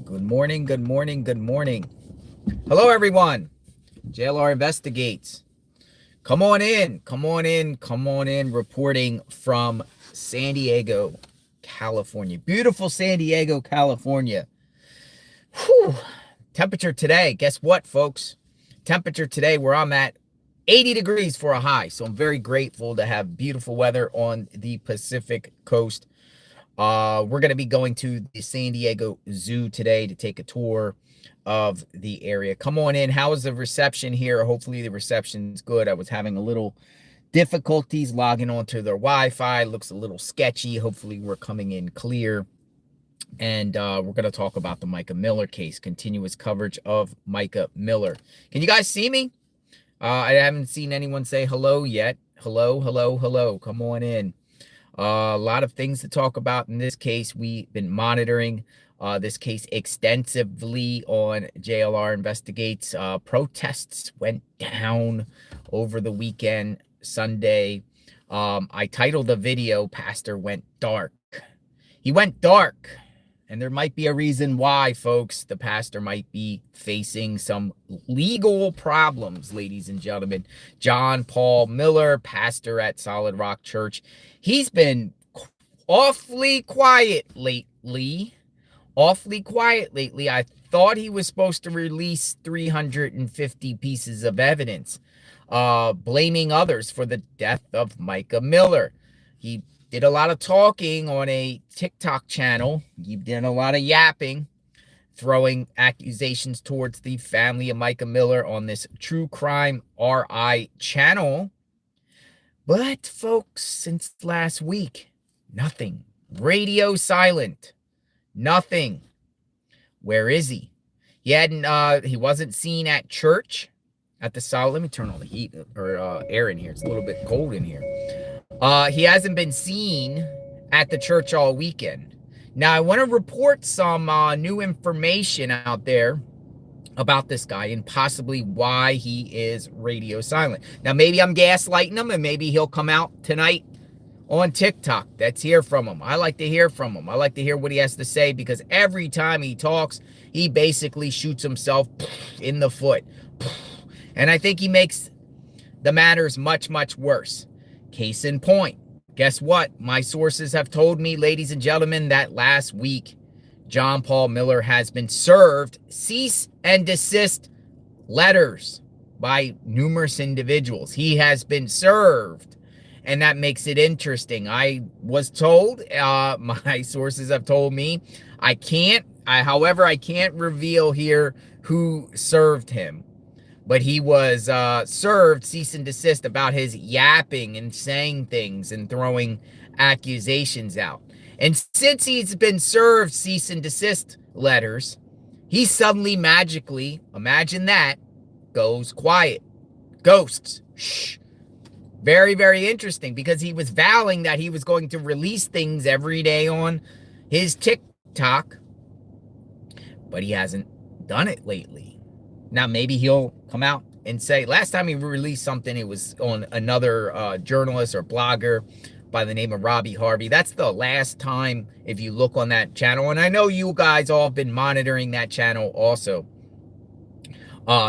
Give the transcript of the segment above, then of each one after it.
Good morning, good morning, good morning. Hello, everyone. JLR Investigates. Come on in, come on in, come on in. Reporting from San Diego, California. Beautiful San Diego, California. Whew. Temperature today, guess what, folks? Temperature today where I'm at, 80 degrees for a high. So I'm very grateful to have beautiful weather on the Pacific coast. We're going to be going to the San Diego Zoo today to take a tour of the area. Come on in. How is the reception here? Hopefully the reception's good. I was having a little difficulties logging onto their Wi-Fi. Looks a little sketchy. Hopefully we're coming in clear. And we're going to talk about the Mica Miller case, continuous coverage of Mica Miller. Can you guys see me? I haven't seen anyone say hello yet. Hello, hello, hello. Come on in. A lot of things to talk about in this case. We've been monitoring this case extensively on JLR Investigates. Protests went down over the weekend, Sunday. I titled the video, Pastor Went Dark. He went dark. And there might be a reason why, folks. The pastor might be facing some legal problems, ladies and gentlemen. John Paul Miller, pastor at Solid Rock Church. He's been awfully quiet lately. I thought he was supposed to release 350 pieces of evidence, blaming others for the death of Mica Miller. He did a lot of talking on a TikTok channel. He did a lot of yapping, throwing accusations towards the family of Mica Miller on this True Crime RI channel. But, folks, since last week, nothing. Radio silent. Nothing. Where is he? He wasn't seen at church at the Solid. Let me turn on the heat or air in here. It's a little bit cold in here. He hasn't been seen at the church all weekend. Now, I want to report some new information out there about this guy and possibly why he is radio silent. Now, maybe I'm gaslighting him, and maybe he'll come out tonight on TikTok. Let's hear from him. I like to hear from him. I like to hear what he has to say, because every time he talks, he basically shoots himself in the foot. And I think he makes the matters much, much worse. Case in point, guess what? My sources have told me, ladies and gentlemen, that last week, John Paul Miller has been served cease and desist letters by numerous individuals. He has been served, and that makes it interesting. I was told, my sources have told me, however, I can't reveal here who served him. But he was served cease and desist about his yapping and saying things and throwing accusations out. And since he's been served cease and desist letters, he suddenly magically, imagine that, goes quiet. Ghosts. Shh. Very, very interesting, because he was vowing that he was going to release things every day on his TikTok, but he hasn't done it lately. Now, maybe he'll come out and say, last time he released something, it was on another journalist or blogger by the name of Robbie Harvey. That's the last time, if you look on that channel. And I know you guys all have been monitoring that channel also,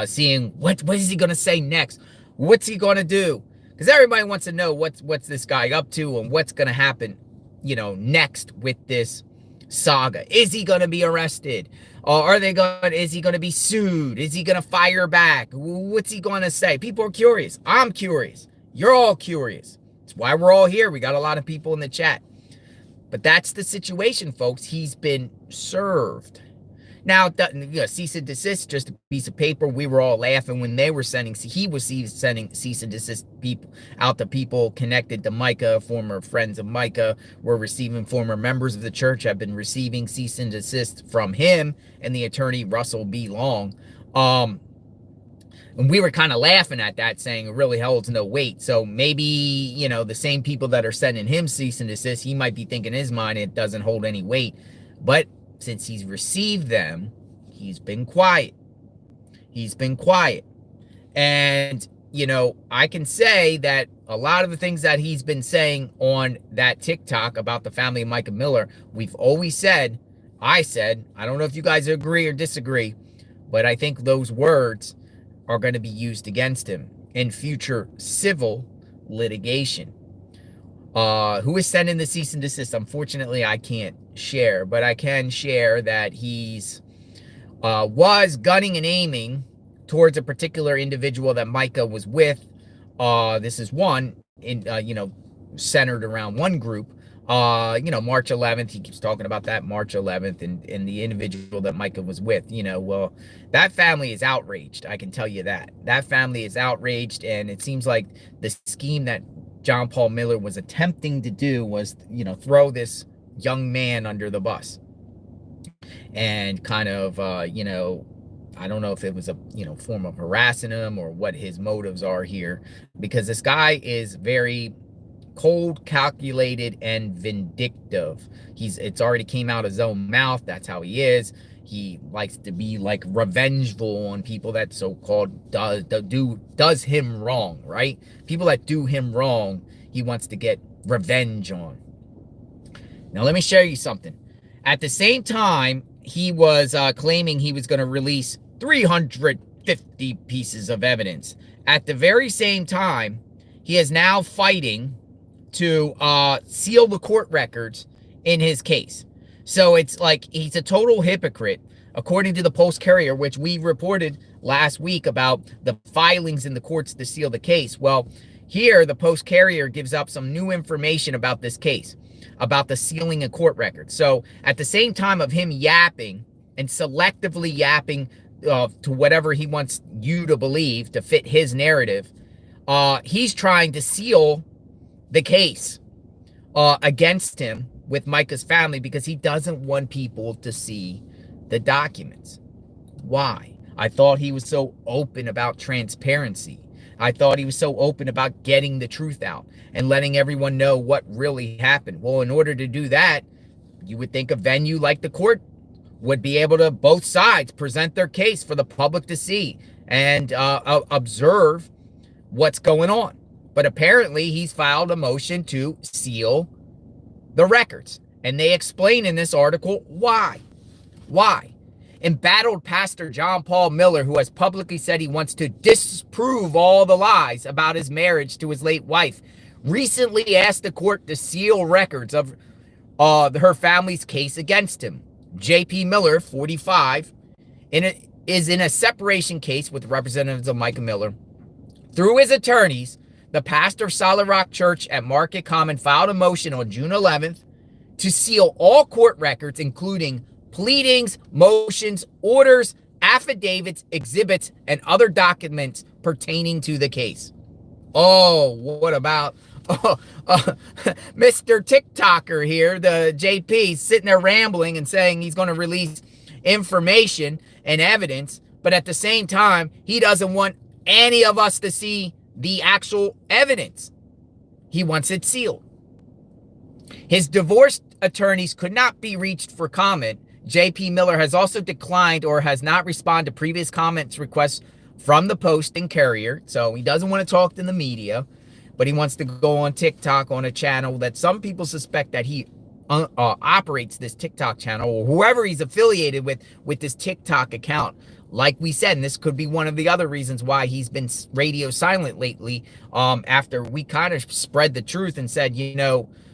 seeing what is he going to say next? What's he going to do? Because everybody wants to know what's this guy up to and what's going to happen, next with this saga. Is he going to be arrested? Or is he going to be sued? Is he going to fire back? What's he going to say? People are curious. I'm curious. You're all curious. That's why we're all here. We got a lot of people in the chat. But that's the situation, folks. He's been served. Now, cease and desist, just a piece of paper. We were all laughing when he was sending cease and desist people out to people connected to Mica. Former friends of Mica were receiving, former members of the church have been receiving cease and desist from him and the attorney Russell B. Long. And we were kind of laughing at that, saying it really holds no weight. So maybe, the same people that are sending him cease and desist, he might be thinking in his mind it doesn't hold any weight. But since he's received them, he's been quiet. He's been quiet. And, I can say that a lot of the things that he's been saying on that TikTok about the family of Mica Miller, we've always said I said, I don't know if you guys agree or disagree, but I think those words are going to be used against him in future civil litigation. Who is sending the cease and desist? Unfortunately, I can't share, but I can share that he's was gunning and aiming towards a particular individual that Mica was with. This is one in centered around one group. March 11th. He keeps talking about that March 11th and the individual that Mica was with. Well, that family is outraged. I can tell you that. That family is outraged, and it seems like the scheme that John Paul Miller was attempting to do was, throw this young man under the bus and kind of, I don't know if it was a, form of harassing him or what his motives are here, because this guy is very cold, calculated, and vindictive. It's already came out of his own mouth. That's how he is. He likes to be like revengeful on people that so-called does him wrong, right? People that do him wrong, he wants to get revenge on. Now, let me show you something. At the same time, he was claiming he was going to release 350 pieces of evidence. At the very same time, he is now fighting to seal the court records in his case. So it's like he's a total hypocrite, according to the Post-Courier, which we reported last week about the filings in the courts to seal the case. Well, here the Post-Courier gives up some new information about this case, about the sealing of court records. So at the same time of him yapping and selectively yapping to whatever he wants you to believe to fit his narrative, he's trying to seal the case against him with Mica's family because he doesn't want people to see the documents. Why? I thought he was so open about transparency. I thought he was so open about getting the truth out and letting everyone know what really happened. Well, in order to do that, you would think a venue like the court would be able to, both sides, present their case for the public to see and observe what's going on. But apparently he's filed a motion to seal the records. And they explain in this article why. Why? Embattled Pastor John Paul Miller, who has publicly said he wants to disprove all the lies about his marriage to his late wife, recently asked the court to seal records of her family's case against him. J.P. Miller, 45, is in a separation case with representatives of Mica Miller. Through his attorneys, the pastor of Solid Rock Church at Market Common filed a motion on June 11th to seal all court records, including pleadings, motions, orders, affidavits, exhibits, and other documents pertaining to the case. Oh, what about Mr. TikToker here, the JP, sitting there rambling and saying he's going to release information and evidence, but at the same time, he doesn't want any of us to see the actual evidence. He wants it sealed. His divorce attorneys could not be reached for comment. J.P. Miller has also declined or has not responded to previous comments requests from the Post and Courier. So he doesn't want to talk to the media, but he wants to go on TikTok on a channel that some people suspect that he operates this TikTok channel, or whoever he's affiliated with this TikTok account. Like we said, and this could be one of the other reasons why he's been radio silent lately, after we kind of spread the truth and said,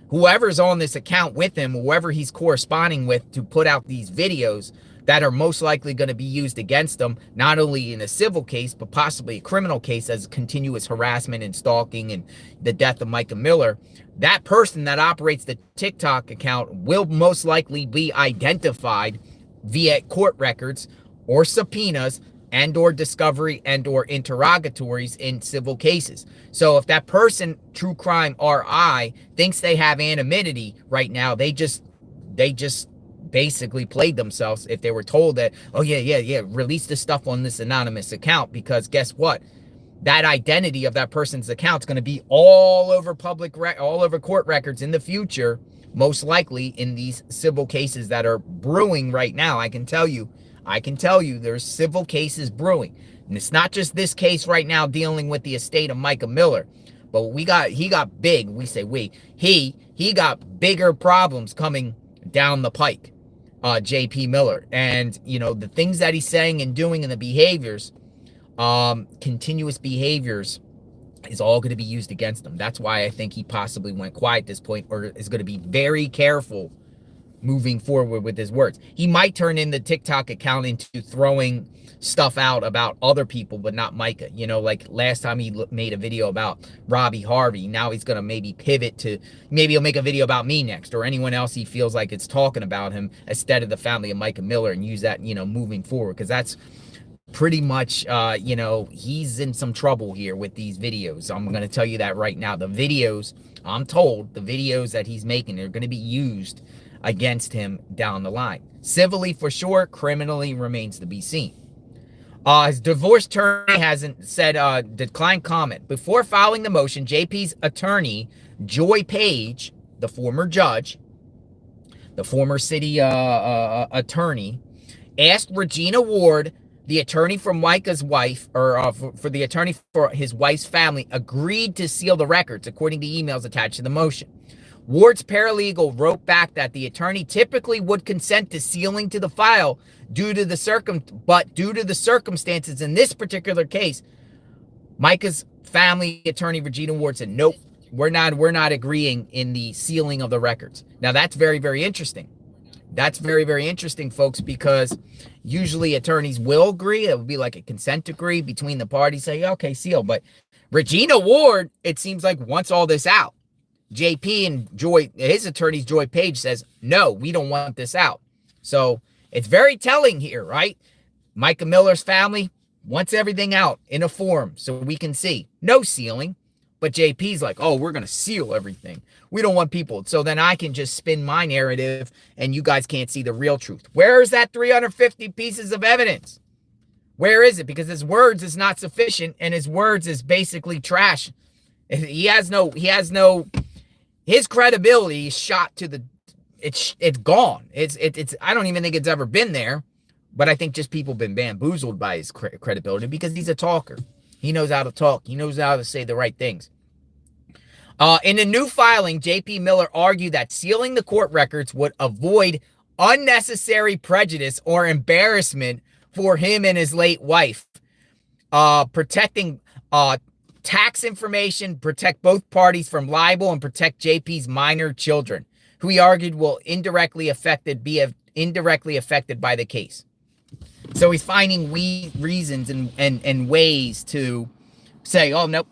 whoever's on this account with him, whoever he's corresponding with to put out these videos that are most likely going to be used against him, not only in a civil case, but possibly a criminal case as continuous harassment and stalking and the death of Mica Miller, that person that operates the TikTok account will most likely be identified via court records or subpoenas and or discovery and or interrogatories in civil cases. So if that person, True Crime RI, thinks they have anonymity right now, they just basically played themselves if they were told that, oh yeah, release the stuff on this anonymous account, because guess what? That identity of that person's account is going to be all over all over court records in the future, most likely in these civil cases that are brewing right now. I can tell you there's civil cases brewing. And it's not just this case right now dealing with the estate of Mica Miller, but he got big. We say he got bigger problems coming down the pike. JP Miller. And, you know, the things that he's saying and doing and the behaviors, continuous behaviors, is all going to be used against him. That's why I think he possibly went quiet at this point, or is going to be very careful moving forward with his words. He might turn in the TikTok account into throwing stuff out about other people, but not Mica. You know, like last time he made a video about Robbie Harvey. Now he's going to maybe pivot to, maybe he'll make a video about me next, or anyone else he feels like it's talking about him instead of the family of Mica Miller, and use that, you know, moving forward. Because that's pretty much, you know, he's in some trouble here with these videos. I'm going to tell you that right now. The videos, I'm told, the videos that he's making are going to be used against him down the line. Civilly for sure, criminally remains to be seen. His divorce attorney hasn't said, declined comment. Before filing the motion, JP's attorney, Joy Page, the former judge, the former city attorney, asked Regina Ward, the attorney for Mica's wife, or for the attorney for his wife's family, agreed to seal the records, according to emails attached to the motion. Ward's paralegal wrote back that the attorney typically would consent to sealing to the file due to the circumstances in this particular case, Mica's family attorney, Regina Ward, said, nope, we're not agreeing in the sealing of the records. Now, that's very, very interesting. That's very, very interesting, folks, because usually attorneys will agree. It would be like a consent decree between the parties, say, okay, seal. But Regina Ward, it seems like, wants all this out. JP and Joy, his attorney, Joy Page, says, no, we don't want this out. So it's very telling here, right? Mica Miller's family wants everything out in a form so we can see. No sealing. But JP's like, oh, we're going to seal everything. We don't want people. So then I can just spin my narrative and you guys can't see the real truth. Where is that 350 pieces of evidence? Where is it? Because his words is not sufficient, and his words is basically trash. His credibility is shot to the, it's gone. It's I don't even think it's ever been there, but I think just people have been bamboozled by his credibility because he's a talker. He knows how to talk. He knows how to say the right things. In a new filing, JP Miller argued that sealing the court records would avoid unnecessary prejudice or embarrassment for him and his late wife, protecting tax information, protect both parties from libel, and protect JP's minor children, who he argued will be indirectly affected by the case. So he's finding reasons and ways to say, oh, nope.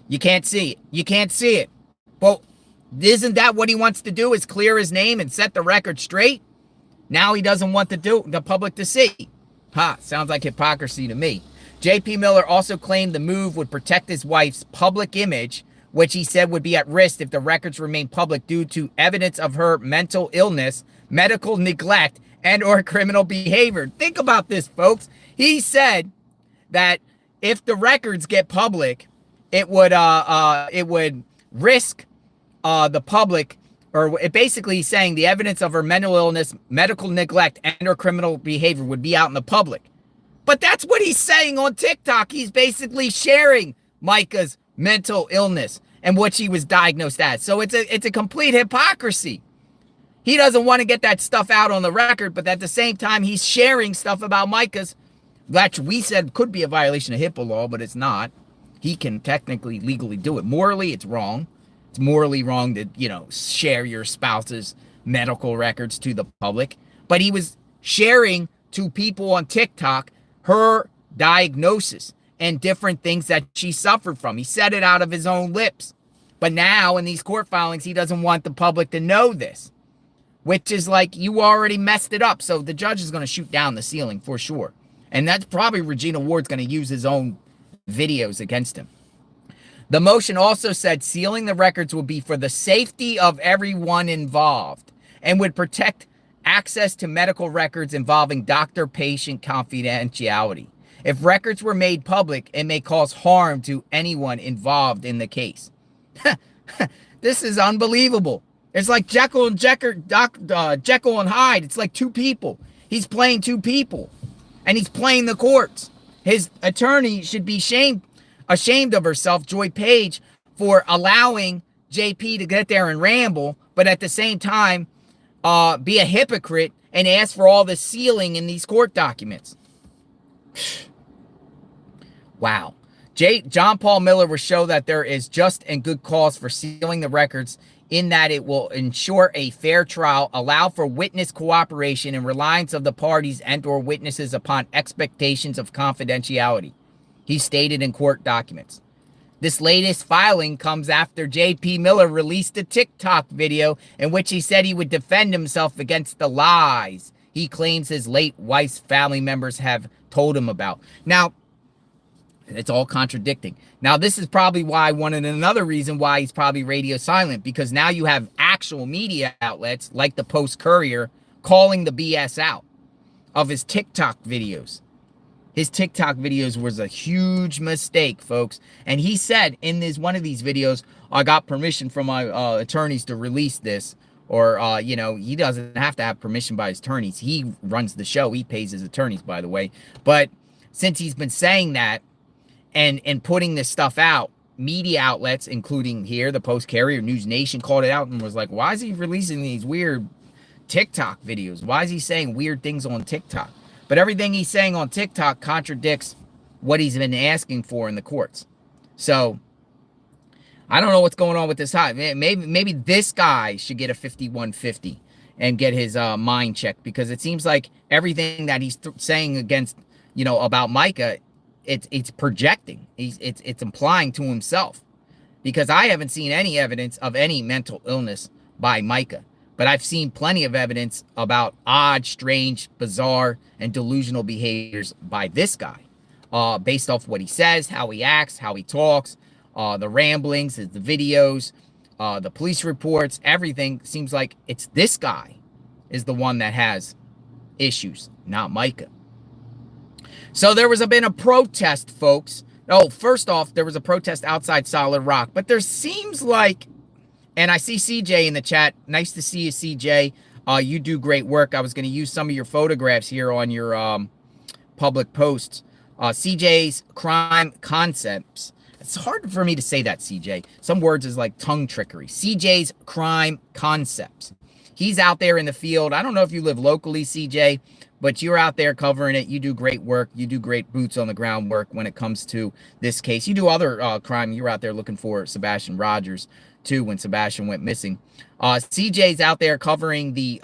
You can't see it. You can't see it. Well, isn't that what he wants to do, is clear his name and set the record straight? Now he doesn't want the public to see. Sounds like hypocrisy to me. JP Miller also claimed the move would protect his wife's public image, which he said would be at risk if the records remain public due to evidence of her mental illness, medical neglect, and or criminal behavior. Think about this, folks. He said that if the records get public, it would risk the public, or it basically saying the evidence of her mental illness, medical neglect, and or criminal behavior would be out in the public. But that's what he's saying on TikTok. He's basically sharing Mica's mental illness and what she was diagnosed as. So it's a complete hypocrisy. He doesn't want to get that stuff out on the record, but at the same time, he's sharing stuff about Mica's, that we said could be a violation of HIPAA law, but it's not. He can technically, legally do it. Morally, it's wrong. It's morally wrong to, share your spouse's medical records to the public. But he was sharing to people on TikTok her diagnosis and different things that she suffered from. He said it out of his own lips. But now in these court filings, he doesn't want the public to know this, which is like, you already messed it up. So the judge is going to shoot down the ceiling for sure. And that's probably Regina Ward's going to use his own videos against him. The motion also said sealing the records would be for the safety of everyone involved and would protect access to medical records involving doctor-patient confidentiality. If records were made public, it may cause harm to anyone involved in the case. This is unbelievable. It's like Jekyll and Jekyll and Hyde. It's like two people. He's playing two people, and he's playing the courts. His attorney should be ashamed of herself, Joy Page, for allowing JP to get there and ramble, but at the same time, be a hypocrite and ask for all the sealing in these court documents. Wow. John Paul Miller will show that there is just and good cause for sealing the records, in that it will ensure a fair trial, allow for witness cooperation and reliance of the parties and or witnesses upon expectations of confidentiality, he stated in court documents. This latest filing comes after J.P. Miller released a TikTok video in which he said he would defend himself against the lies he claims his late wife's family members have told him about. Now, it's all contradicting. Now, this is probably why another reason why he's probably radio silent, because now you have actual media outlets like the Post-Courier calling the BS out of his TikTok videos. His TikTok videos was a huge mistake, folks. And he said in one of these videos, I got permission from my attorneys to release this. Or, he doesn't have to have permission by his attorneys. He runs the show. He pays his attorneys, by the way. But since he's been saying that, and putting this stuff out, media outlets, including here, the Post-Courier, News Nation, called it out and was like, why is he releasing these weird TikTok videos? Why is he saying weird things on TikTok? But everything he's saying on TikTok contradicts what he's been asking for in the courts. So, I don't know what's going on with this high. Maybe this guy should get a 5150 and get his mind checked, because it seems like everything that he's saying against, about Mica, it's projecting. It's implying to himself, because I haven't seen any evidence of any mental illness by Mica, but I've seen plenty of evidence about odd, strange, bizarre, and delusional behaviors by this guy, based off what he says, how he acts, how he talks, the ramblings, the videos, the police reports. Everything seems like it's this guy is the one that has issues, not Mica. So there was been a protest, folks. Oh, first off, there was a protest outside Solid Rock. But there seems like, and I see CJ in the chat. Nice to see you, CJ. You do great work. I was going to use some of your photographs here on your public posts. CJ's Crime Concepts. It's hard for me to say that, CJ. Some words is like tongue trickery. CJ's Crime Concepts. He's out there in the field. I don't know if you live locally, CJ, but you're out there covering it. You do great work. You do great boots on the ground work when it comes to this case. You do other crime. You're out there looking for Sebastian Rogers, too, when Sebastian went missing. CJ's out there covering the,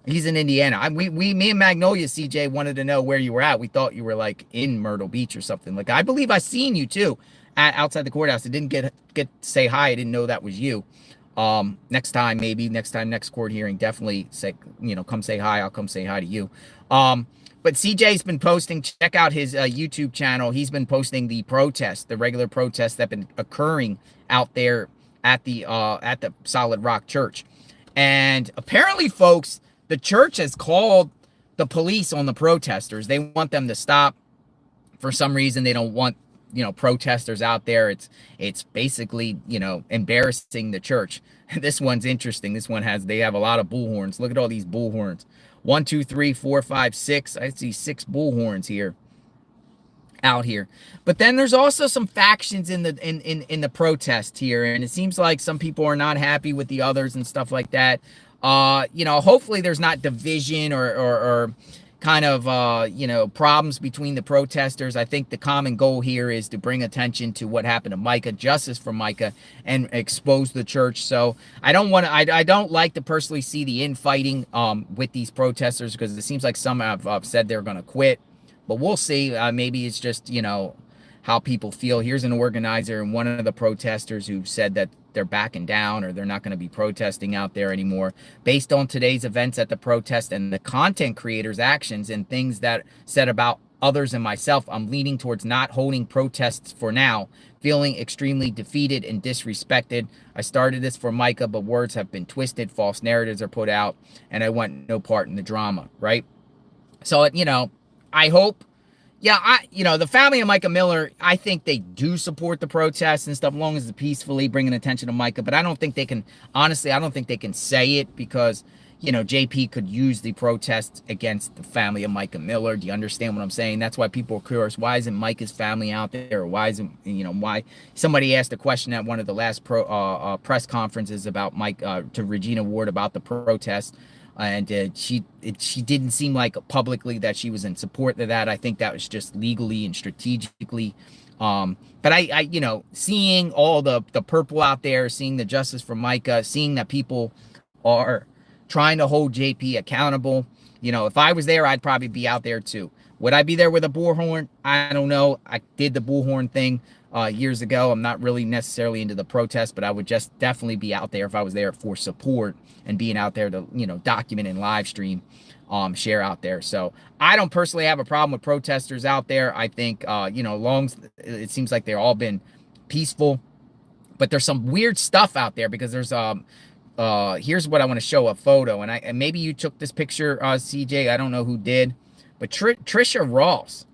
he's in Indiana. Me and Magnolia, CJ, wanted to know where you were at. We thought you were, like, in Myrtle Beach or something. Like, I believe I seen you, too, outside the courthouse. I didn't get to say hi. I didn't know that was you. Next time, next court hearing, definitely say, come say hi. I'll come say hi to you. But CJ's been posting, check out his YouTube channel. He's been posting the regular protests that have been occurring out there at the Solid Rock Church. And apparently, folks, the church has called the police on the protesters. They want them to stop. For some reason, they don't want protesters out there. It's basically, embarrassing the church. This one's interesting. They have a lot of bullhorns. Look at all these bullhorns. 1, 2, 3, 4, 5, 6. I see 6 bullhorns here. Out here. But then there's also some factions in the protest here, and it seems like some people are not happy with the others and stuff like that. Hopefully there's not division or kind of problems between the protesters. I think the common goal here is to bring attention to what happened to Mica, justice for Mica, and expose the church. So I don't like to personally see the infighting with these protesters, because it seems like some have said they're going to quit, but we'll see. Maybe it's just how people feel. Here's an organizer and one of the protesters who said that they're backing down, or they're not going to be protesting out there anymore. Based on today's events at the protest and the content creators' actions and things that said about others and myself, I'm leaning towards not holding protests for now, feeling extremely defeated and disrespected. I started this for Mica, but words have been twisted, false narratives are put out, and I want no part in the drama, right? So, I hope, the family of Mica Miller, I think they do support the protests and stuff, as long as it's peacefully bringing attention to Mica. But I don't think they can, honestly, I don't think they can say it, because, JP could use the protests against the family of Mica Miller. Do you understand what I'm saying? That's why people are curious. Why isn't Micah's family out there? Or why isn't, why? Somebody asked a question at one of the last press conferences about Mike, to Regina Ward about the protest. and she didn't seem like publicly that she was in support of that. I think that was just legally and strategically. But I seeing all the purple out there, seeing the justice for Mica, seeing that people are trying to hold JP accountable. If I was there, I'd probably be out there too. Would I be there with a bullhorn? I don't know. I did the bullhorn thing years ago. I'm not really necessarily into the protest, but I would just definitely be out there if I was there for support and being out there to, document and live stream, share out there. So I don't personally have a problem with protesters out there. I think, long it seems like they've all been peaceful, but there's some weird stuff out there because there's, here's what I want to show a photo. And maybe you took this picture, CJ. I don't know who did, but Trisha Ross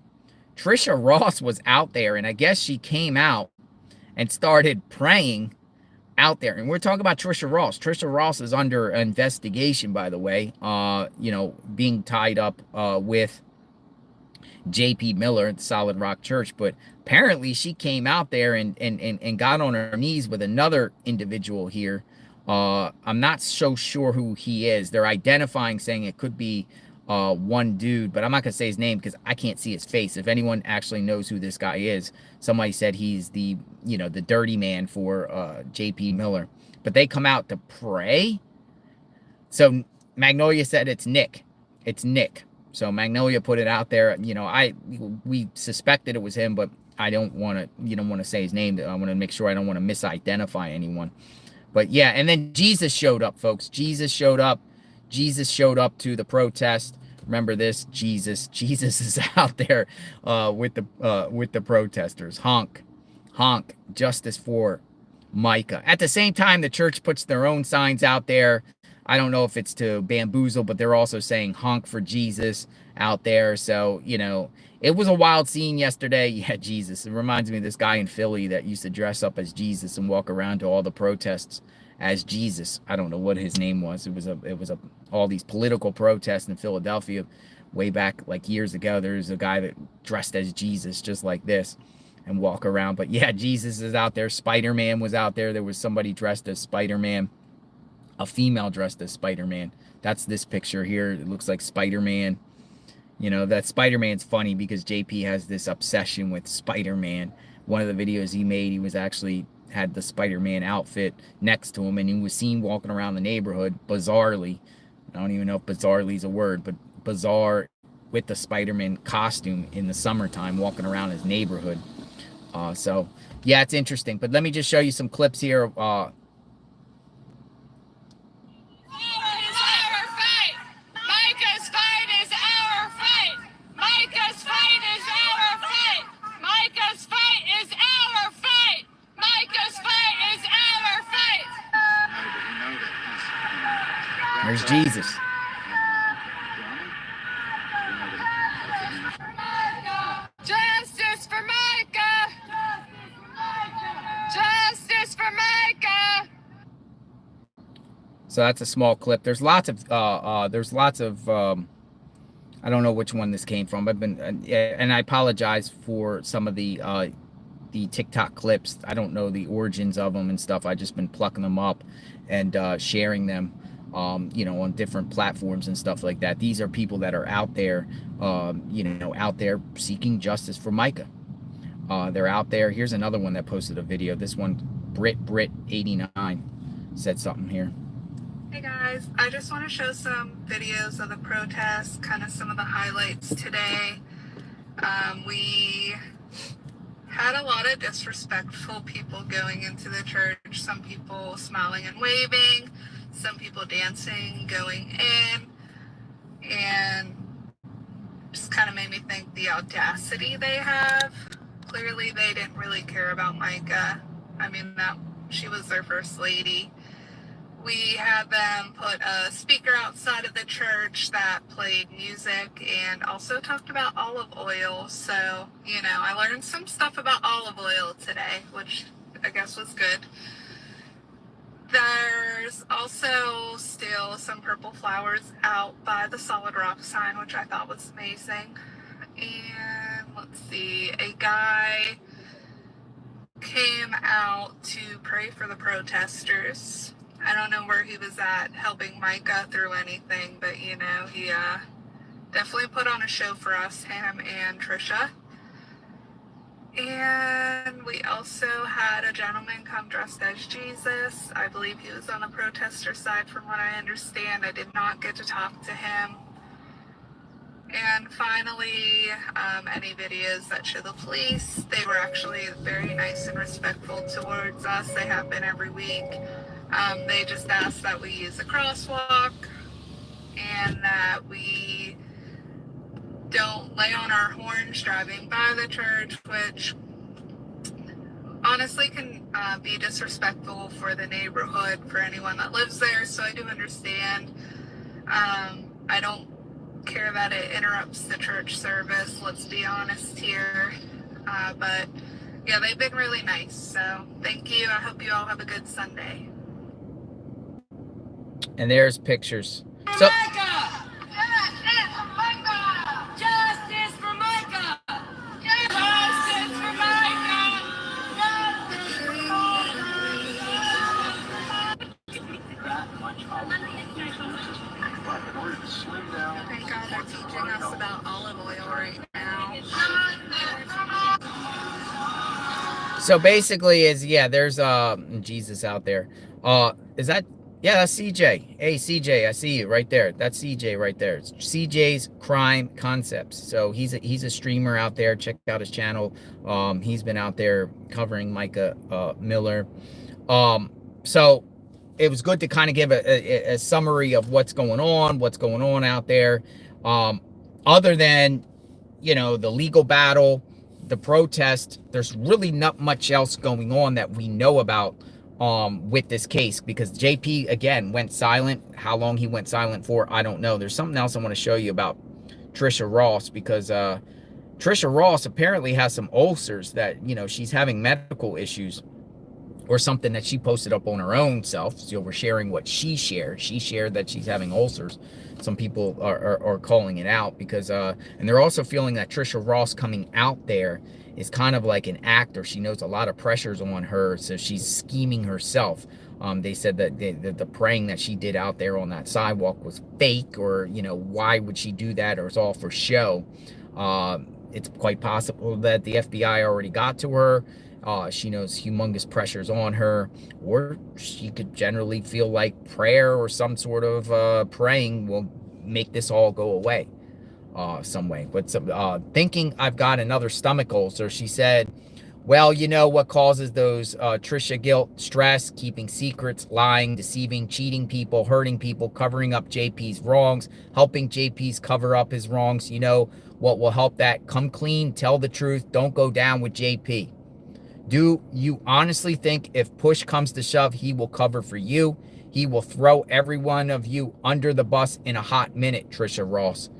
was out there, and I guess she came out and started praying out there. And we're talking about Trisha Ross. Trisha Ross is under investigation, by the way, being tied up with J.P. Miller at the Solid Rock Church. But apparently she came out there and got on her knees with another individual here. I'm not so sure who he is. They're identifying, saying it could be one dude, but I'm not gonna say his name because I can't see his face. If anyone actually knows who this guy is, somebody said he's the the dirty man for JP Miller. But they come out to pray. So Magnolia said it's Nick. It's Nick. So Magnolia put it out there. We suspected it was him, but I don't want to say his name. I want to make sure I don't want to misidentify anyone. But yeah, and then Jesus showed up, folks. Jesus showed up. Jesus showed up to the protest. Remember this, Jesus is out there with the protesters. Honk, honk, justice for Mica. At the same time, the church puts their own signs out there. I don't know if it's to bamboozle, but they're also saying honk for Jesus out there. So, it was a wild scene yesterday. Yeah, Jesus. It reminds me of this guy in Philly that used to dress up as Jesus and walk around to all the protests as Jesus. I don't know what his name was. It was all these political protests in Philadelphia way back like years ago. There's a guy that dressed as Jesus just like this and walk around. But yeah, Jesus is out there. Spider-Man was out there. There was somebody dressed as Spider-Man, a female dressed as Spider-Man. That's this picture here. It looks like Spider-Man. That Spider-Man's funny because JP has this obsession with Spider-Man. One of the videos he made, he was actually had the Spider-Man outfit next to him, and he was seen walking around the neighborhood bizarrely. I don't even know if bizarrely is a word, but bizarre with the Spider-Man costume in the summertime walking around his neighborhood. So yeah, it's interesting. But let me just show you some clips here. There's Jesus. Justice for Mica! Justice for Mica! So that's a small clip. There's lots of I don't know which one this came from. I've been and I apologize for some of the TikTok clips. I don't know the origins of them and stuff. I just been plucking them up and sharing them. On different platforms and stuff like that. These are people that are out there, out there seeking justice for Mica. They're out there. Here's another one that posted a video. This one, Brit89 said something here. Hey guys, I just want to show some videos of the protests, kind of some of the highlights today. We had a lot of disrespectful people going into the church. Some people smiling and waving. Some people dancing, going in, and just kind of made me think the audacity they have. Clearly, they didn't really care about Mica. I mean, that she was their first lady. We had them put a speaker outside of the church that played music and also talked about olive oil. So, I learned some stuff about olive oil today, which I guess was good. There's also still some purple flowers out by the Solid Rock sign, which I thought was amazing. And let's see, a guy came out to pray for the protesters. I don't know where he was at helping Mica through anything, but you know, he definitely put on a show for us, him and Trisha. And we also had a gentleman come dressed as Jesus. I believe he was on the protester side from what I understand. I did not get to talk to him. And finally, any videos that show the police, they were actually very nice and respectful towards us. They have been every week. They just asked that we use a crosswalk and that we don't lay on our horns driving by the church, which honestly can be disrespectful for the neighborhood, for anyone that lives there. So I do understand. I don't care that it interrupts the church service, let's be honest here. But yeah, they've been really nice. So thank you. I hope you all have a good Sunday. And there's pictures. So Justice for Mica! Justice for Mica! Thank God they're teaching us about olive oil right now. So basically there's Jesus out there. Is that, yeah, that's CJ. Hey CJ, I see you right there. That's CJ right there. It's CJ's Crime Concepts. So he's a streamer out there. Check out his channel. He's been out there covering Mica Miller. So it was good to kind of give a summary of what's going on out there. Other than, you know, the legal battle, the protest, there's really not much else going on that we know about with this case, because JP again went silent. How long he went silent for, I don't know. There's something else I want to show you about Trisha Ross, because Trisha Ross apparently has some ulcers that, you know, she's having medical issues or something that she posted up on her own self. So we're sharing what she shared. She shared that she's having ulcers. Some people are calling it out because, and they're also feeling that Trisha Ross coming out there is kind of like an actor. She knows a lot of pressures on her, so she's scheming herself. They said that the praying that she did out there on that sidewalk was fake, or, you know, why would she do that, or it's all for show. It's quite possible that the FBI already got to her. She knows humongous pressures on her, or she could generally feel like prayer or some sort of praying will make this all go away some way. But thinking I've got another stomach ulcer, she said, well, you know what causes those Trisha guilt? Stress, keeping secrets, lying, deceiving, cheating people, hurting people, covering up JP's wrongs, helping JP's cover up his wrongs. You know what will help that? Come clean, tell the truth, don't go down with JP. Do you honestly think if push comes to shove, he will cover for you? He will throw every one of you under the bus in a hot minute, Trisha Ross.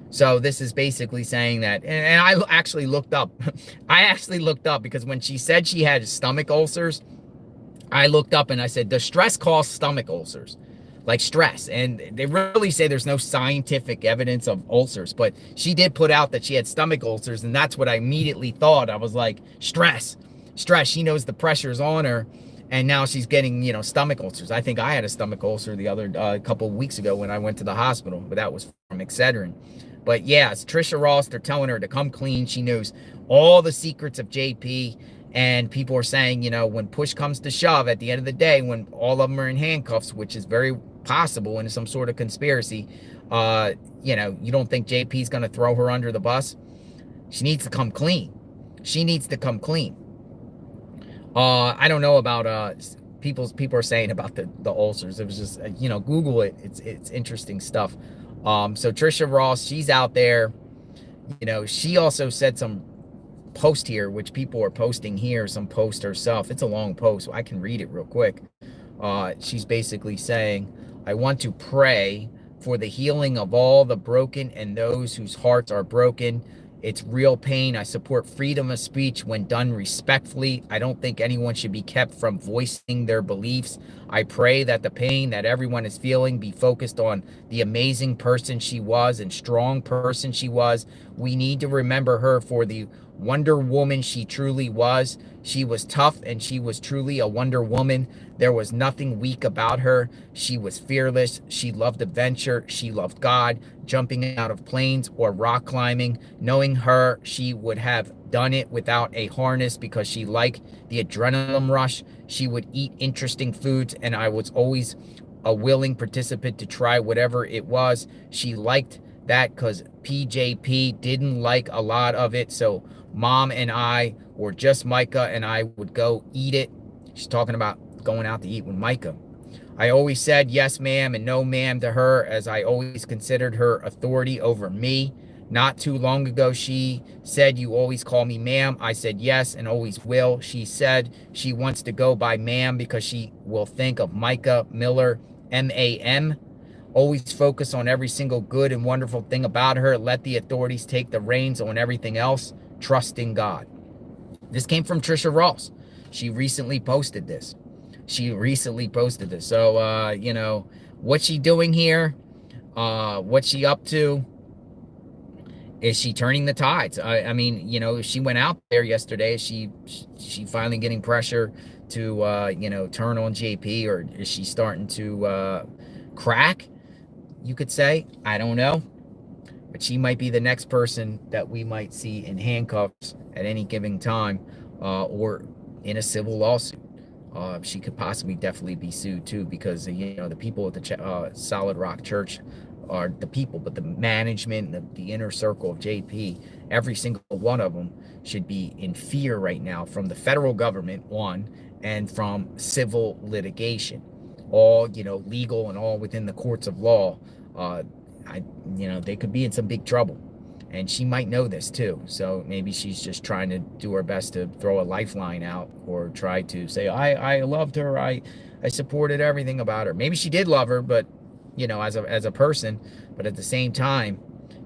So this is basically saying that, and I actually looked up. I actually looked up because when she said she had stomach ulcers, I looked up and I said, does stress cause stomach ulcers? Like stress. And they really say there's no scientific evidence of ulcers, but she did put out that she had stomach ulcers, and that's what I immediately thought. I was like, stress. She knows the pressure's on her, and now she's getting, you know, stomach ulcers. I think I had a stomach ulcer the other couple of weeks ago when I went to the hospital, but that was from Excedrin. But yeah, it's Trisha Ross. They're telling her to come clean. She knows all the secrets of JP, and people are saying, you know, when push comes to shove, at the end of the day, when all of them are in handcuffs, which is very possible in some sort of conspiracy, you know, you don't think JP's going to throw her under the bus? She needs to come clean. She needs to come clean. I don't know about people are saying about the ulcers. It was just, you know, Google it. It's interesting stuff. So Trisha Ross, she's out there. You know, she also said some post here, which people are posting here, some post herself. It's a long post, so I can read it real quick. She's basically saying, I want to pray for the healing of all the broken and those whose hearts are broken. It's real pain. I support freedom of speech when done respectfully. I don't think anyone should be kept from voicing their beliefs. I pray that the pain that everyone is feeling be focused on the amazing person she was and strong person she was. We need to remember her for the Wonder Woman she truly was. She was tough and she was truly a Wonder Woman. There was nothing weak about her. She was fearless. She loved adventure. She loved God, jumping out of planes or rock climbing. Knowing her, she would have done it without a harness because she liked the adrenaline rush. She would eat interesting foods, and I was always a willing participant to try whatever it was. She liked that because PJP didn't like a lot of it. So Mom and I, or just Mica and I, would go eat it. She's talking about going out to eat with Mica. I always said yes, ma'am, and no, ma'am to her, as I always considered her authority over me. Not too long ago, she said, you always call me ma'am. I said yes and always will. She said she wants to go by ma'am because she will think of Mica Miller, M-A-M. Always focus on every single good and wonderful thing about her. Let the authorities take the reins on everything else. Trust in God. This came from Trisha Ross. She recently posted this. So, you know, what's she doing here? What's she up to? Is she turning the tides? I mean, you know, she went out there yesterday. Is she finally getting pressure to, you know, turn on JP, or is she starting to crack, you could say? I don't know. But she might be the next person that we might see in handcuffs at any given time, or in a civil lawsuit. She could possibly definitely be sued too, because you know, the people at the Solid Rock Church are the people, but the management, the inner circle of JP, every single one of them should be in fear right now from the federal government, one, and from civil litigation, all, you know, legal and all within the courts of law. You know, they could be in some big trouble, and she might know this too. So maybe she's just trying to do her best to throw a lifeline out, or try to say, I loved her, I supported everything about her. Maybe she did love her, but you know, as a person, but at the same time,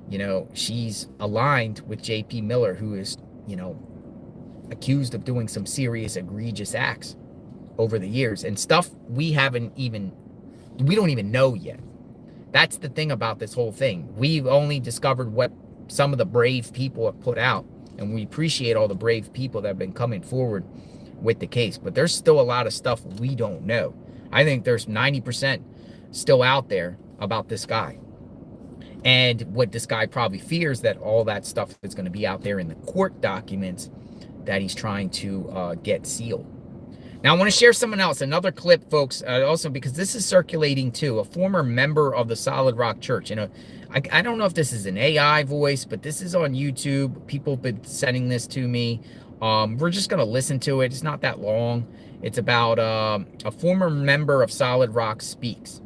you know, she's aligned with JP Miller, who is, you know, accused of doing some serious egregious acts over the years, and stuff we don't even know yet. That's the thing about this whole thing. We've only discovered what some of the brave people have put out, and we appreciate all the brave people that have been coming forward with the case. But there's still a lot of stuff we don't know. I think there's 90% still out there about this guy. And what this guy probably fears, that all that stuff is going to be out there in the court documents that he's trying to get sealed. Now, I want to share someone else, another clip, folks, also because this is circulating too. A former member of the Solid Rock Church. You know, I don't know if this is an AI voice, but this is on YouTube. People have been sending this to me. We're just going to listen to it. It's not that long. It's about a former member of Solid Rock speaks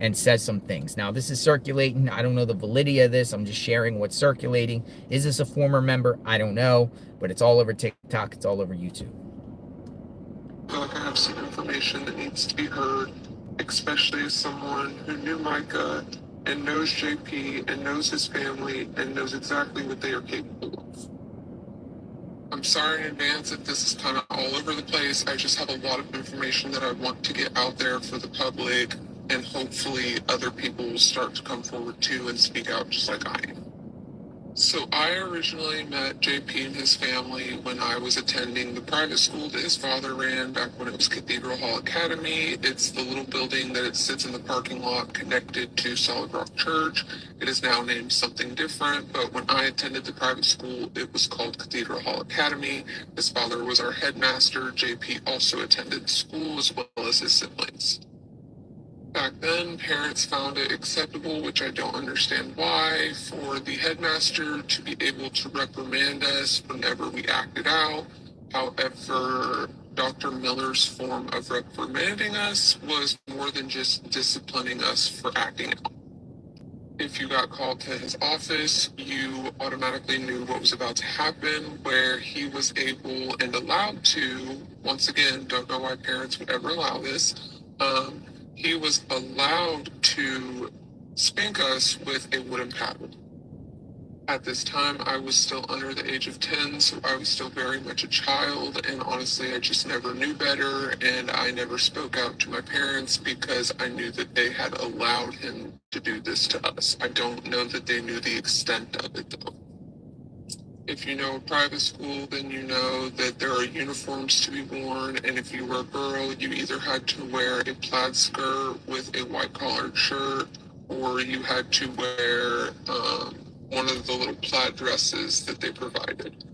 and says some things. Now, this is circulating. I don't know the validity of this. I'm just sharing what's circulating. Is this a former member? I don't know, but it's all over TikTok. It's all over YouTube. I have some information that needs to be heard, especially as someone who knew Mica and knows JP and knows his family and knows exactly what they are capable of. I'm sorry in advance if this is kind of all over the place. I just have a lot of information that I want to get out there for the public, and hopefully other people will start to come forward too and speak out just like I am. So I originally met JP and his family when I was attending the private school that his father ran back when it was Cathedral Hall Academy. It's the little building that it sits in the parking lot connected to Solid Rock Church. It is now named something different, but when I attended the private school, it was called Cathedral Hall Academy. His father was our headmaster. JP also attended school as well as his siblings. Back then, parents found it acceptable, which I don't understand why, for the headmaster to be able to reprimand us whenever we acted out. However, Dr. Miller's form of reprimanding us was more than just disciplining us for acting out. If you got called to his office, you automatically knew what was about to happen, where he was able and allowed to, once again, don't know why parents would ever allow this, he was allowed to spank us with a wooden paddle. At this time, I was still under the age of 10, so I was still very much a child, and honestly, I just never knew better, and I never spoke out to my parents because I knew that they had allowed him to do this to us. I don't know that they knew the extent of it, though. If you know a private school, then you know that there are uniforms to be worn, and if you were a girl, you either had to wear a plaid skirt with a white collared shirt, or you had to wear one of the little plaid dresses that they provided.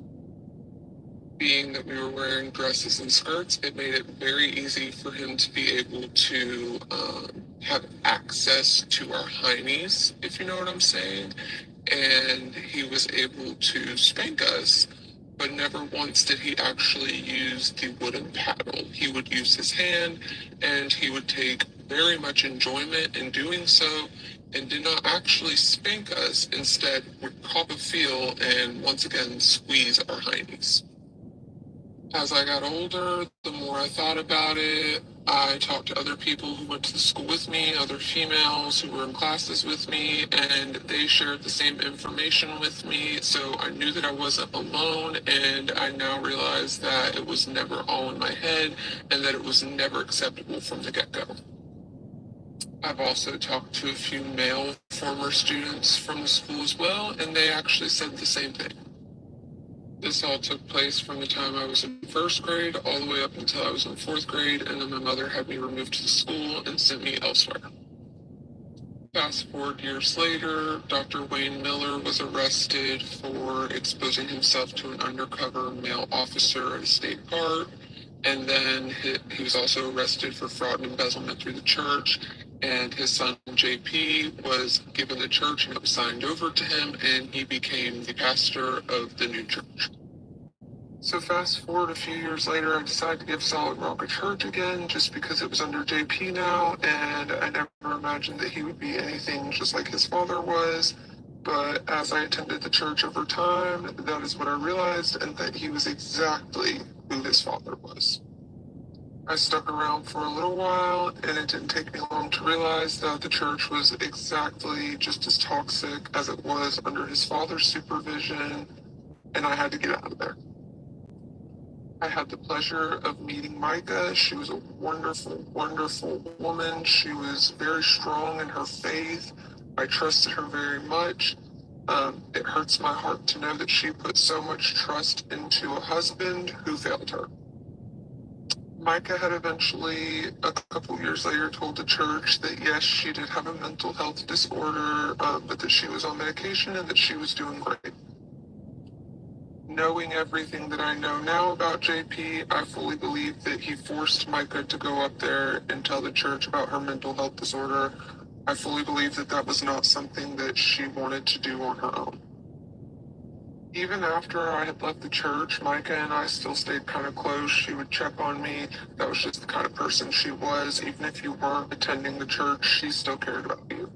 Being that we were wearing dresses and skirts, it made it very easy for him to be able to have access to our heinies, if you know what I'm saying. And he was able to spank us, but never once did he actually use the wooden paddle. He would use his hand, and he would take very much enjoyment in doing so, and did not actually spank us. Instead, would pop a feel and once again squeeze our heinies. As I got older, the more I thought about it, I talked to other people who went to the school with me, other females who were in classes with me, and they shared the same information with me. So I knew that I wasn't alone, and I now realize that it was never all in my head and that it was never acceptable from the get-go. I've also talked to a few male former students from the school as well, and they actually said the same thing. This all took place from the time I was in first grade all the way up until I was in fourth grade, and then my mother had me removed to the school and sent me elsewhere. Fast forward years later, Dr. Wayne Miller was arrested for exposing himself to an undercover male officer at a state park, and then he was also arrested for fraud and embezzlement through the church, and his son JP was given the church and it was signed over to him, and he became the pastor of the new church. So fast forward a few years later, I decided to give Solid Rock a church again just because it was under JP now, and I never imagined that he would be anything just like his father was. But as I attended the church over time, that is what I realized, and that he was exactly who his father was. I stuck around for a little while, and it didn't take me long to realize that the church was exactly just as toxic as it was under his father's supervision, and I had to get out of there. I had the pleasure of meeting Mica. She was a wonderful, wonderful woman. She was very strong in her faith. I trusted her very much. It hurts my heart to know that she put so much trust into a husband who failed her. Mica had eventually, a couple years later, told the church that yes, she did have a mental health disorder, but that she was on medication and that she was doing great. Knowing everything that I know now about JP, I fully believe that he forced Mica to go up there and tell the church about her mental health disorder. I fully believe that that was not something that she wanted to do on her own. Even after I had left the church, Mica and I still stayed kind of close. She would check on me. That was just the kind of person she was. Even if you weren't attending the church, she still cared about you.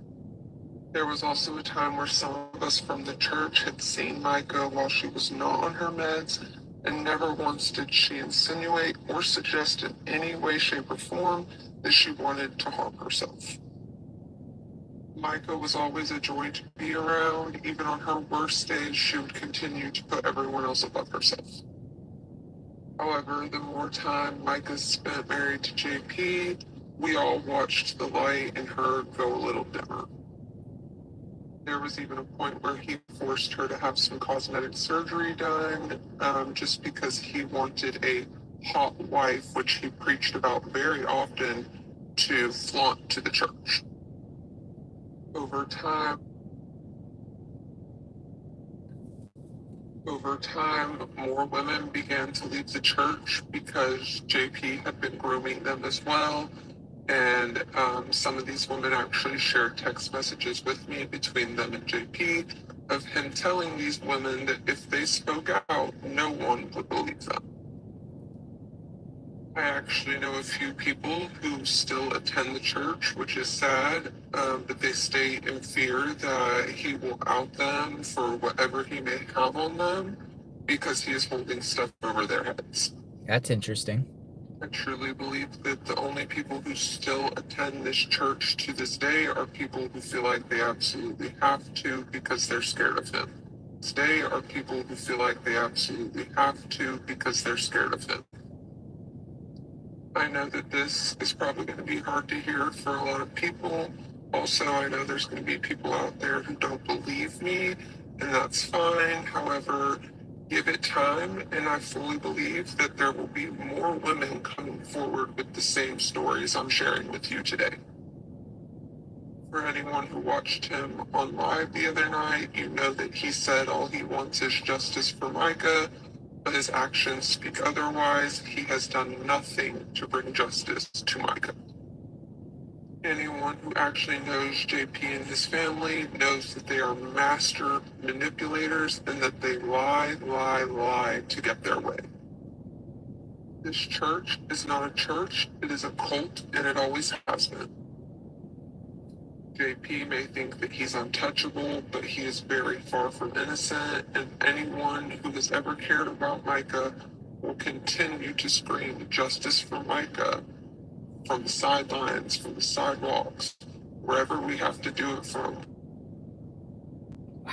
There was also a time where some of us from the church had seen Mica while she was not on her meds, and never once did she insinuate or suggest in any way, shape, or form that she wanted to harm herself. Mica was always a joy to be around. Even on her worst days, she would continue to put everyone else above herself. However, the more time Mica spent married to JP, we all watched the light in her go a little dimmer. There was even a point where he forced her to have some cosmetic surgery done, just because he wanted a hot wife, which he preached about very often, to flaunt to the church. Over time, more women began to leave the church because JP had been grooming them as well. And some of these women actually shared text messages with me between them and JP of him telling these women that if they spoke out, no one would believe them. I actually know a few people who still attend the church, which is sad, but they stay in fear that he will out them for whatever he may have on them because he is holding stuff over their heads. That's interesting. I truly believe that the only people who still attend this church to this day are people who feel like they absolutely have to because they're scared of him. Today are people who feel like they absolutely have to because they're scared of him. I know that this is probably going to be hard to hear for a lot of people. Also, I know there's going to be people out there who don't believe me, and that's fine. However, Give it time, and I fully believe that there will be more women coming forward with the same stories I'm sharing with you today. For anyone who watched him on live the other night, you know that he said all he wants is justice for Mica, but his actions speak otherwise. He has done nothing to bring justice to Mica. Anyone who actually knows JP and his family knows that they are master manipulators and that they lie to get their way. This church is not a church, it is a cult, and it always has been. JP may think that he's untouchable, but he is very far from innocent, and anyone who has ever cared about Mica will continue to scream justice for Mica from the sidelines, from the sidewalks, wherever we have to do it from. Wow.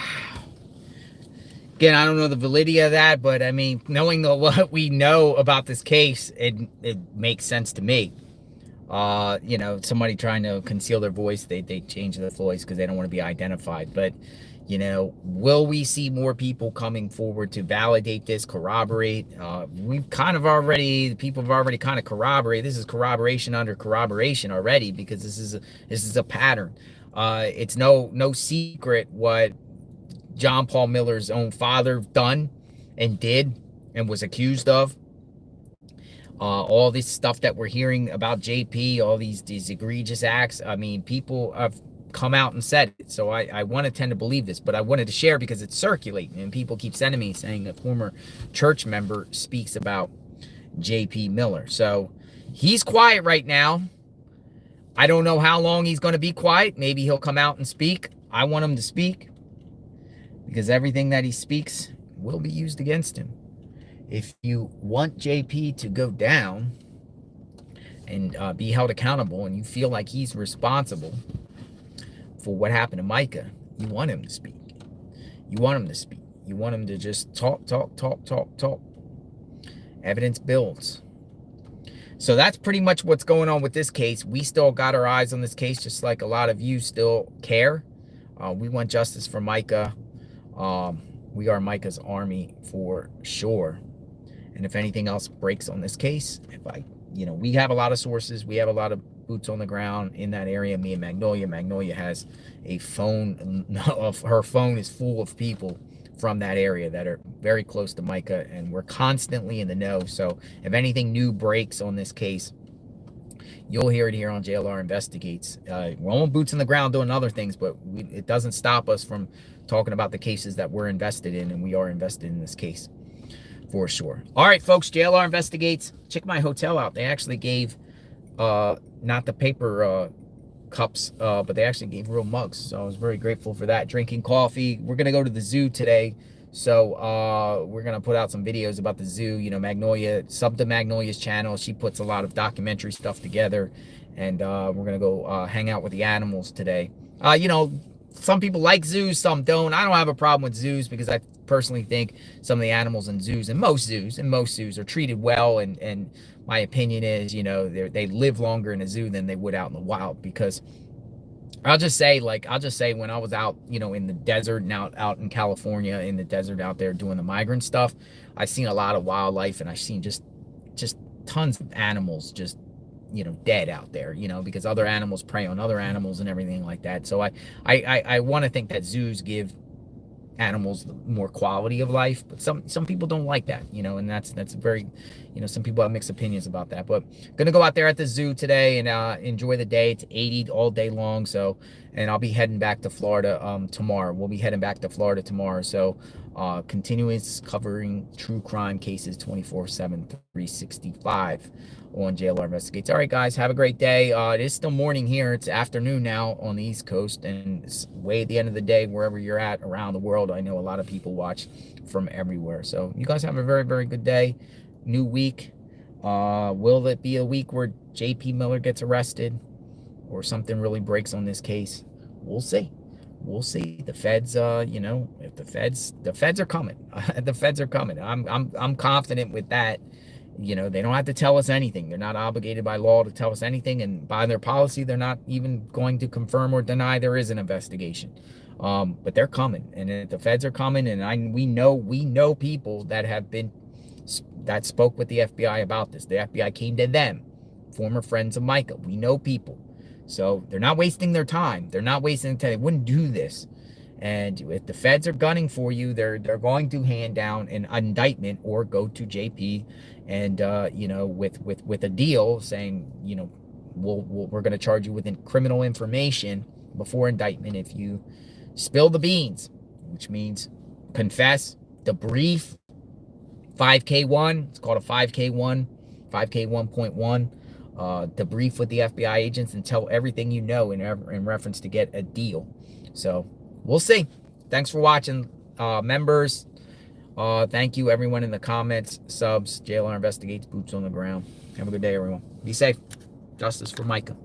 Again, I don't know the validity of that, but I mean, knowing what we know about this case, it makes sense to me. You know, somebody trying to conceal their voice, they change their voice because they don't want to be identified. But, you know, will we see more people coming forward to validate this, corroborate? We've kind of already, people have already kind of corroborated. This is corroboration under corroboration already, because this is a pattern. It's no secret what John Paul Miller's own father done and did and was accused of. All this stuff that we're hearing about JP, all these egregious acts. I mean, people have come out and said it. So I want to tend to believe this, but I wanted to share because it's circulating and people keep sending me saying a former church member speaks about JP Miller. So he's quiet right now. I don't know how long he's going to be quiet. Maybe he'll come out and speak. I want him to speak because everything that he speaks will be used against him. If you want JP to go down and be held accountable, and you feel like he's responsible for what happened to Mica, you want him to speak. You want him to speak. You want him to just talk. Evidence builds. So that's pretty much what's going on with this case. We still got our eyes on this case, just like a lot of you still care. We want justice for Mica. We are Mica's army for sure. And if anything else breaks on this case, we have a lot of sources. We have a lot of boots on the ground in that area. Me and Magnolia. Magnolia has a phone. Her phone is full of people from that area that are very close to Mica, and we're constantly in the know. So if anything new breaks on this case, you'll hear it here on JLR Investigates. We're on boots on the ground doing other things, but it doesn't stop us from talking about the cases that we're invested in, and we are invested in this case for sure. All right, folks, JLR Investigates. Check my hotel out. They actually gave not the paper cups, but they actually gave real mugs. So I was very grateful for that. Drinking coffee. We're gonna go to the zoo today, so we're gonna put out some videos about the zoo. You know, Magnolia, sub to Magnolia's channel. She puts a lot of documentary stuff together, and we're gonna go hang out with the animals today. You know, some people like zoos, some don't. I don't have a problem with zoos because I personally think some of the animals in zoos, and most zoos are treated well, and my opinion is, you know, they live longer in a zoo than they would out in the wild. Because I'll just say when I was out, you know, in the desert and out in California, in the desert out there doing the migrant stuff, I've seen a lot of wildlife, and I've seen just tons of animals just, you know, dead out there, you know, because other animals prey on other animals and everything like that. So I want to think that zoos give animals more quality of life, but some people don't like that, you know, and that's very, you know, some people have mixed opinions about that. But gonna go out there at the zoo today and enjoy the day. It's 80 all day long. So, and I'll be heading back to Florida tomorrow. We'll be heading back to Florida tomorrow. So continuous covering true crime cases 24/7 365 on JLR Investigates. All right, guys, have a great day. It is still morning here. It's afternoon now on the East Coast, and it's way at the end of the day wherever you're at around the world. I know a lot of people watch from everywhere. So you guys have a very, very good day. New week. Will it be a week where JP Miller gets arrested or something really breaks on this case? We'll see. We'll see. The feds, you know, if the feds are coming. The feds are coming. I'm confident with that. You know, they don't have to tell us anything. They're not obligated by law to tell us anything, and by their policy, they're not even going to confirm or deny there is an investigation. But they're coming, and the feds are coming, and we know people that have been that spoke with the FBI about this. The FBI came to them, former friends of Mica. We know people, so they're not wasting their time. They're not wasting their time. They wouldn't do this. And if the feds are gunning for you, they're going to hand down an indictment or go to JP, and with a deal saying, we're going to charge you with criminal information before indictment if you spill the beans, which means confess, debrief. 5K1, it's called a 5K1, 5K1.1. Debrief with the FBI agents and tell everything you know in reference to get a deal. So we'll see. Thanks for watching, members. Thank you, everyone in the comments, subs, JLR Investigates, boots on the ground. Have a good day, everyone. Be safe. Justice for Mica.